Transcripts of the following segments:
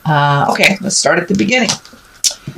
Okay, let's start at the beginning.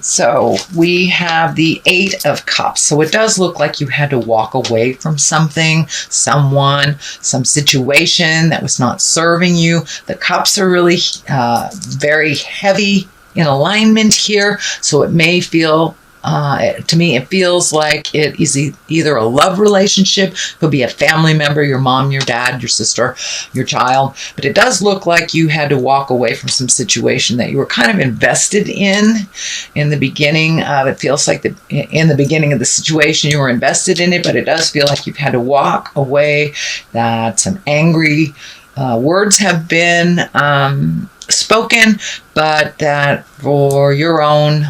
So we have the Eight of Cups. So it does look like you had to walk away from something, someone, some situation that was not serving you. The cups are really very heavy in alignment here. So it may feel, to me, it feels like it is either a love relationship, could be a family member, your mom, your dad, your sister, your child. But it does look like you had to walk away from some situation that you were kind of invested in the beginning. It feels like in the beginning of the situation you were invested in it, but it does feel like you've had to walk away, that some angry words have been spoken, but that for your own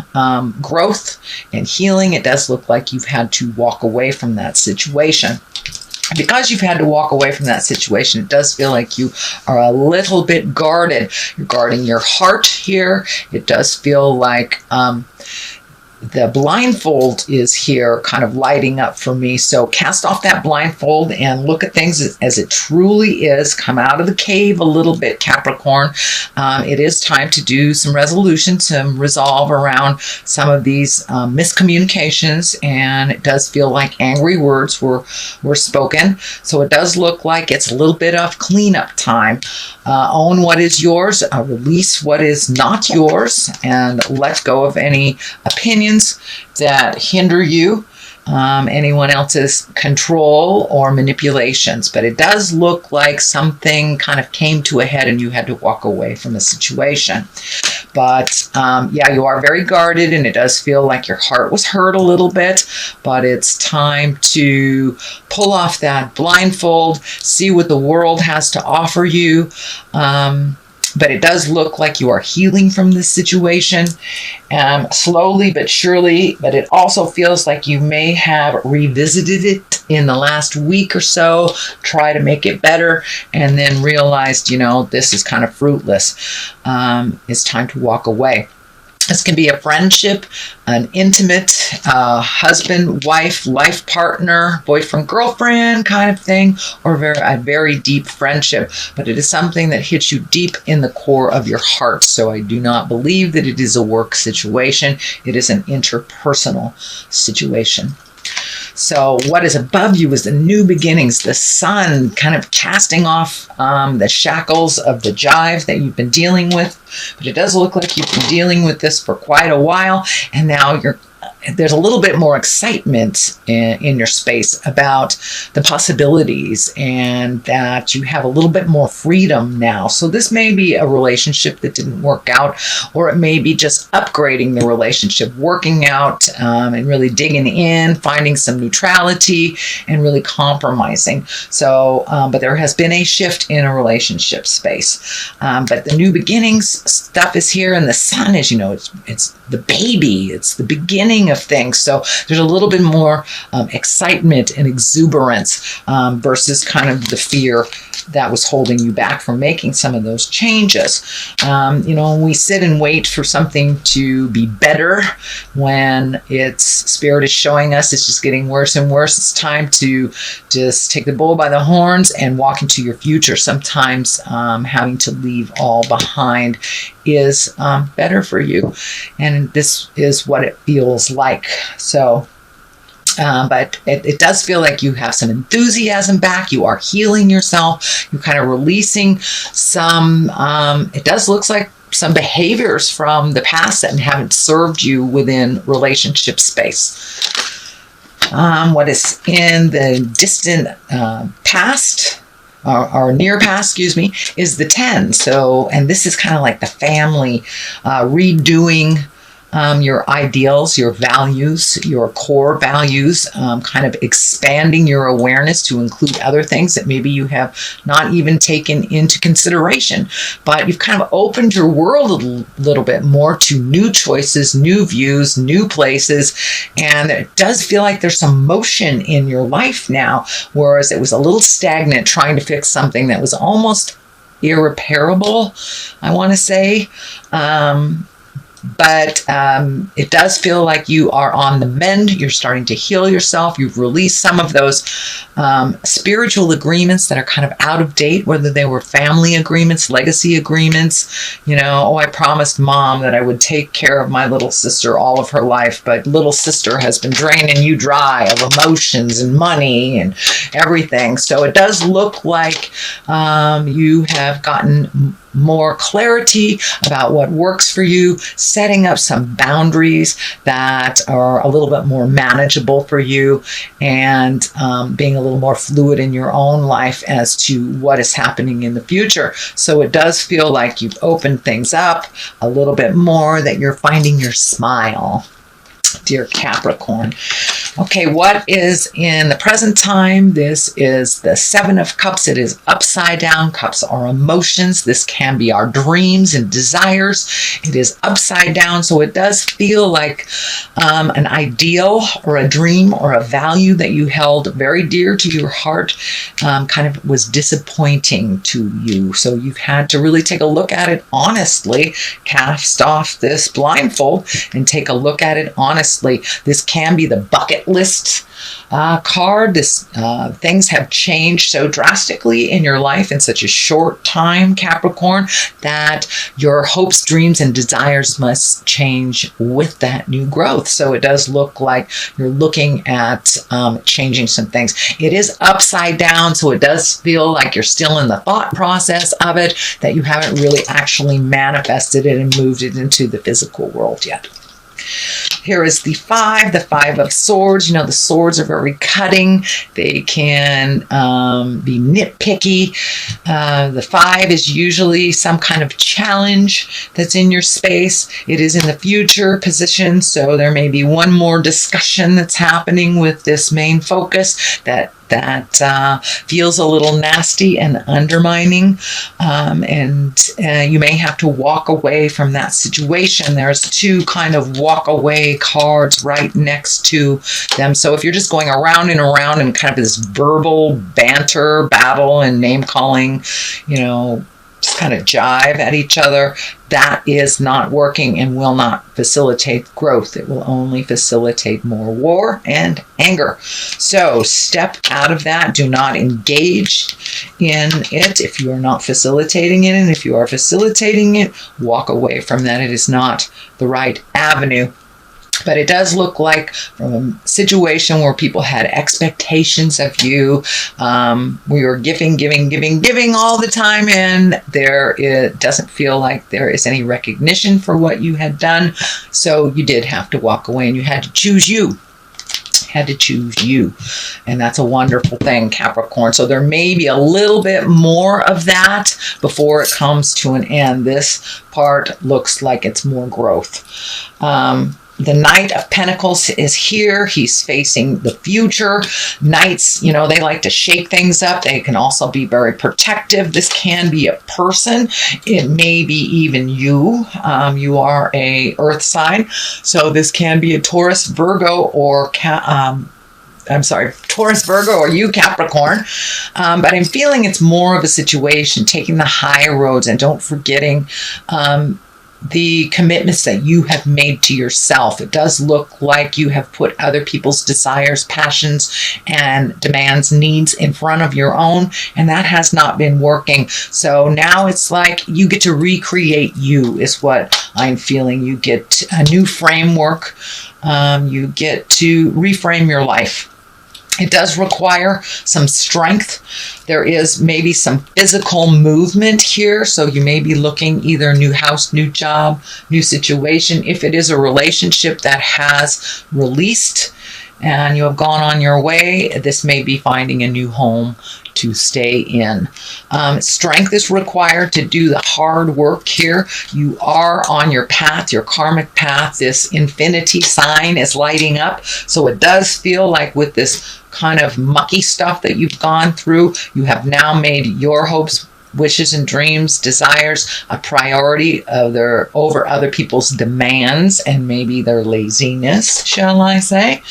growth and healing, it does look like you've had to walk away from that situation. Because you've had to walk away from that situation, it does feel like you are a little bit guarded. You're guarding your heart here. It does feel like the blindfold is here kind of lighting up for me. So cast off that blindfold and look at things as it truly is. Come out of the cave a little bit, Capricorn. It is time to do some resolution, some resolve around some of these miscommunications. And it does feel like angry words were spoken. So it does look like it's a little bit of cleanup time. Own what is yours, release what is not yours, and let go of any opinions that hinder you, anyone else's control or manipulations. But it does look like something kind of came to a head and you had to walk away from a situation. But yeah, you are very guarded, and it does feel like your heart was hurt a little bit, but it's time to pull off that blindfold, see what the world has to offer you. But it does look like you are healing from this situation, slowly but surely. But it also feels like you may have revisited it in the last week or so, try to make it better, and then realized, this is kind of fruitless. It's time to walk away. This can be a friendship, an intimate husband, wife, life partner, boyfriend, girlfriend kind of thing, or a very deep friendship. But it is something that hits you deep in the core of your heart. So I do not believe that it is a work situation. It is an interpersonal situation. So what is above you is the new beginnings, the sun kind of casting off the shackles of the jive that you've been dealing with. But it does look like you've been dealing with this for quite a while, and now there's a little bit more excitement in your space about the possibilities, and that you have a little bit more freedom now. So this may be a relationship that didn't work out, or it may be just upgrading the relationship, working out and really digging in, finding some neutrality and really compromising. So, but there has been a shift in a relationship space. But the new beginnings stuff is here, and the sun is, it's the baby, it's the beginning of things. So there's a little bit more excitement and exuberance versus kind of the fear that was holding you back from making some of those changes. We sit and wait for something to be better when spirit is showing us it's just getting worse and worse. It's time to just take the bull by the horns and walk into your future. Sometimes having to leave all behind is better for you. And this is what it feels like. So, but it does feel like you have some enthusiasm back. You are healing yourself. You're kind of releasing some, it does look like some behaviors from the past that haven't served you within relationship space. What is in the distant past, or near past, is the 10. So, and this is kind of like the family redoing your ideals, your values, your core values, kind of expanding your awareness to include other things that maybe you have not even taken into consideration. But you've kind of opened your world a little bit more to new choices, new views, new places. And it does feel like there's some motion in your life now, whereas it was a little stagnant trying to fix something that was almost irreparable, I want to say. But it does feel like you are on the mend. You're starting to heal yourself. You've released some of those spiritual agreements that are kind of out of date, whether they were family agreements, legacy agreements. You know, oh, I promised mom that I would take care of my little sister all of her life, but little sister has been draining you dry of emotions and money and everything. So it does look like you have gotten more clarity about what works for you, setting up some boundaries that are a little bit more manageable for you, and being a little more fluid in your own life as to what is happening in the future. So it does feel like you've opened things up a little bit more, that you're finding your smile, dear Capricorn. Okay, what is in the present time? This is the Seven of Cups. It is upside down. Cups are emotions. This can be our dreams and desires. It is upside down, so it does feel like an ideal or a dream or a value that you held very dear to your heart kind of was disappointing to you. So you've had to really take a look at it honestly, cast off this blindfold and take a look at it honestly. This can be the bucket list card. Things have changed so drastically in your life in such a short time, Capricorn, that your hopes, dreams, and desires must change with that new growth. So it does look like you're looking at changing some things. It is upside down, so it does feel like you're still in the thought process of it, that you haven't really actually manifested it and moved it into the physical world yet. Here is the Five of Swords. You know, the swords are very cutting. They can be nitpicky. The Five is usually some kind of challenge that's in your space. It is in the future position, so there may be one more discussion that's happening with this main focus that feels a little nasty and undermining, and you may have to walk away from that situation. There's two kind of walk away cards right next to them. So if you're just going around and around in kind of this verbal banter, battle, and name calling, you know, just kind of jive at each other, that is not working and will not facilitate growth. It will only facilitate more war and anger. So step out of that. Do not engage in it if you are not facilitating it. And if you are facilitating it, walk away from that. It is not the right avenue. But it does look like from a situation where people had expectations of you, we were giving all the time, and it doesn't feel like there is any recognition for what you had done. So you did have to walk away, and you had to choose you. And that's a wonderful thing, Capricorn. So there may be a little bit more of that before it comes to an end. This part looks like it's more growth. The Knight of Pentacles is here. He's facing the future. Knights, you know, they like to shake things up. They can also be very protective. This can be a person. It may be even you. You are a earth sign. So this can be a Taurus, Virgo, or Taurus, Virgo, or you, Capricorn. But I'm feeling it's more of a situation, taking the high roads and don't forgetting the commitments that you have made to yourself. It does look like you have put other people's desires, passions, and demands, needs in front of your own, and that has not been working. So now it's like you get to recreate you, is what I'm feeling. You get a new framework. You get to reframe your life. It does require some strength. There is maybe some physical movement here. So you may be looking either new house, new job, new situation. If it is a relationship that has released and you have gone on your way, this may be finding a new home to stay in. Strength is required to do the hard work here. You are on your path, your karmic path. This infinity sign is lighting up. So it does feel like with this kind of mucky stuff that you've gone through, you have now made your hopes, wishes and dreams, desires, a priority over other people's demands and maybe their laziness, shall I say.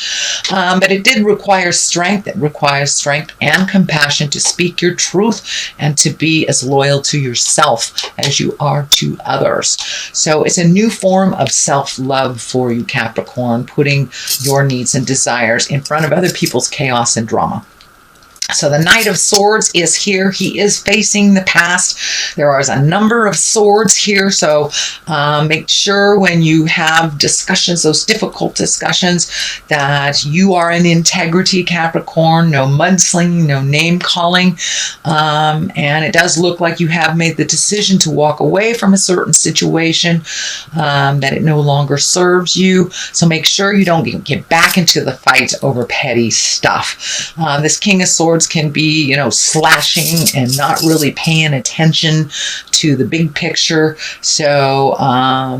But it did require strength. It requires strength and compassion to speak your truth and to be as loyal to yourself as you are to others. So it's a new form of self-love for you, Capricorn, putting your needs and desires in front of other people's chaos and drama. So the Knight of Swords is here. He is facing the past. There is a number of swords here. So make sure when you have discussions, those difficult discussions, that you are in integrity, Capricorn. No mudslinging, no name calling. And it does look like you have made the decision to walk away from a certain situation, that it no longer serves you. So make sure you don't get back into the fight over petty stuff. This King of Swords can be, slashing and not really paying attention to the big picture. So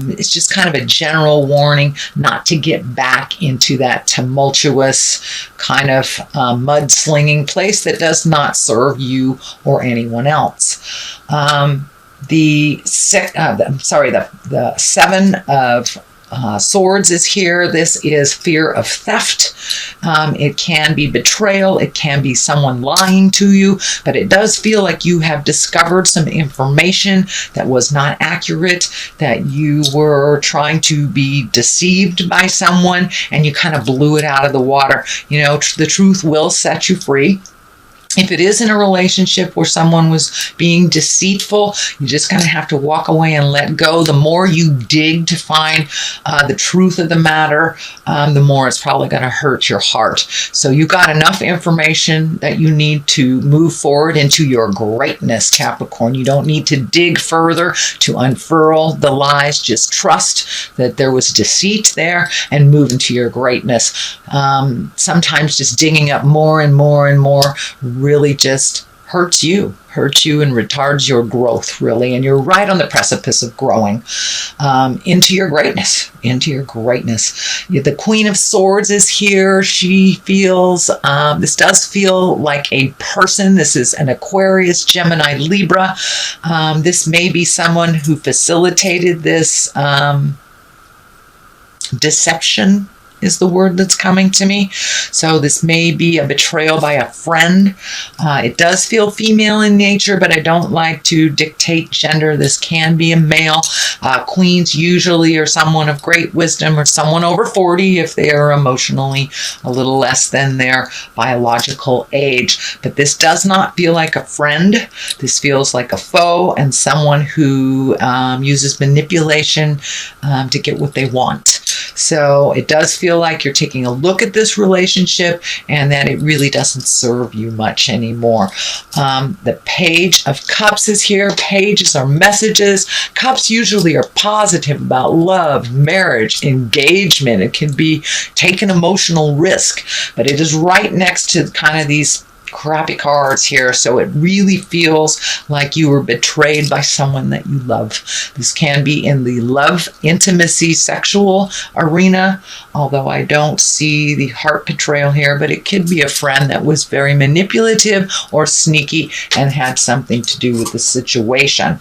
it's just kind of a general warning not to get back into that tumultuous kind of mudslinging place that does not serve you or anyone else. The Seven of Swords is here. This is fear of theft. It can be betrayal. It can be someone lying to you, but it does feel like you have discovered some information that was not accurate, that you were trying to be deceived by someone and you kind of blew it out of the water. The truth will set you free. If it is in a relationship where someone was being deceitful, you just kind of have to walk away and let go. The more you dig to find the truth of the matter, the more it's probably going to hurt your heart. So you got enough information that you need to move forward into your greatness, Capricorn. You don't need to dig further to unfurl the lies. Just trust that there was deceit there and move into your greatness. Sometimes just digging up more and more and more really just hurts you and retards your growth, really. And you're right on the precipice of growing into your greatness, The Queen of Swords is here. She feels, this does feel like a person. This is an Aquarius, Gemini, Libra. This may be someone who facilitated this deception is the word that's coming to me. So this may be a betrayal by a friend. It does feel female in nature, but I don't like to dictate gender. This can be a male. Queens usually are someone of great wisdom or someone over 40 if they are emotionally a little less than their biological age. But this does not feel like a friend. This feels like a foe and someone who uses manipulation to get what they want. So it does feel like you're taking a look at this relationship and that it really doesn't serve you much anymore. The Page of Cups is here. Pages are messages. Cups usually are positive about love, marriage, engagement. It can be take an emotional risk, but it is right next to kind of these crappy cards here, so it really feels like you were betrayed by someone that you love. This can be in the love, intimacy, sexual arena, although I don't see the heart betrayal here, but it could be a friend that was very manipulative or sneaky and had something to do with the situation.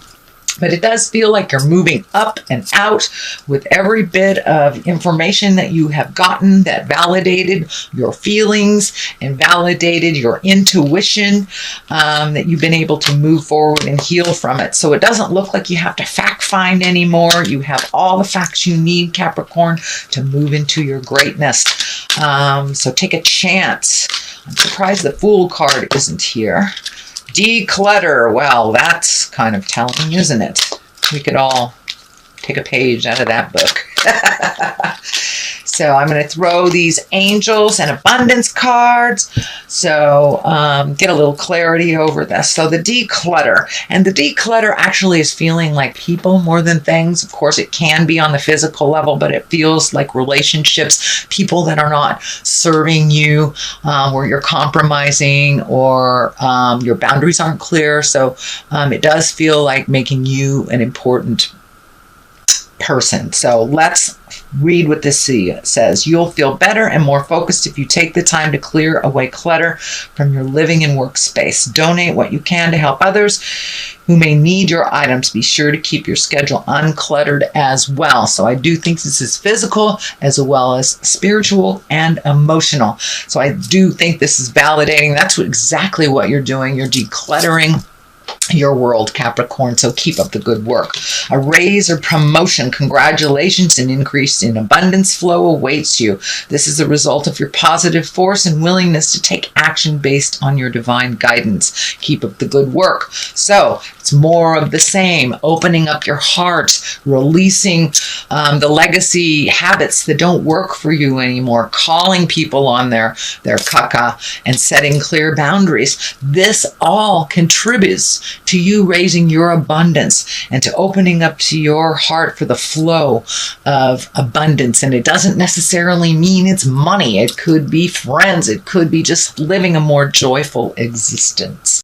But it does feel like you're moving up and out with every bit of information that you have gotten that validated your feelings and validated your intuition, that you've been able to move forward and heal from it. So it doesn't look like you have to fact find anymore. You have all the facts you need, Capricorn, to move into your greatness. So take a chance. I'm surprised the Fool card isn't here. Declutter. Well, that's kind of telling, isn't it? We could all take a page out of that book. So I'm going to throw these angels and abundance cards. So get a little clarity over this. So the declutter. And the declutter actually is feeling like people more than things. Of course, it can be on the physical level, but it feels like relationships, people that are not serving you, where you're compromising or your boundaries aren't clear. So it does feel like making you an important person. So let's read what this says. You'll feel better and more focused if you take the time to clear away clutter from your living and workspace. Donate what you can to help others who may need your items. Be sure to keep your schedule uncluttered as well. So I do think this is physical as well as spiritual and emotional. So I do think this is validating. That's exactly what you're doing. You're decluttering your world, Capricorn. So keep up the good work. A raise or promotion, congratulations, an increase in abundance flow awaits you. This is the result of your positive force and willingness to take action based on your divine guidance. Keep up the good work. So it's more of the same, opening up your heart, releasing the legacy habits that don't work for you anymore, calling people on their caca and setting clear boundaries. This all contributes to you raising your abundance and to opening up to your heart for the flow of abundance. And it doesn't necessarily mean it's money. It could be friends. It could be just living a more joyful existence.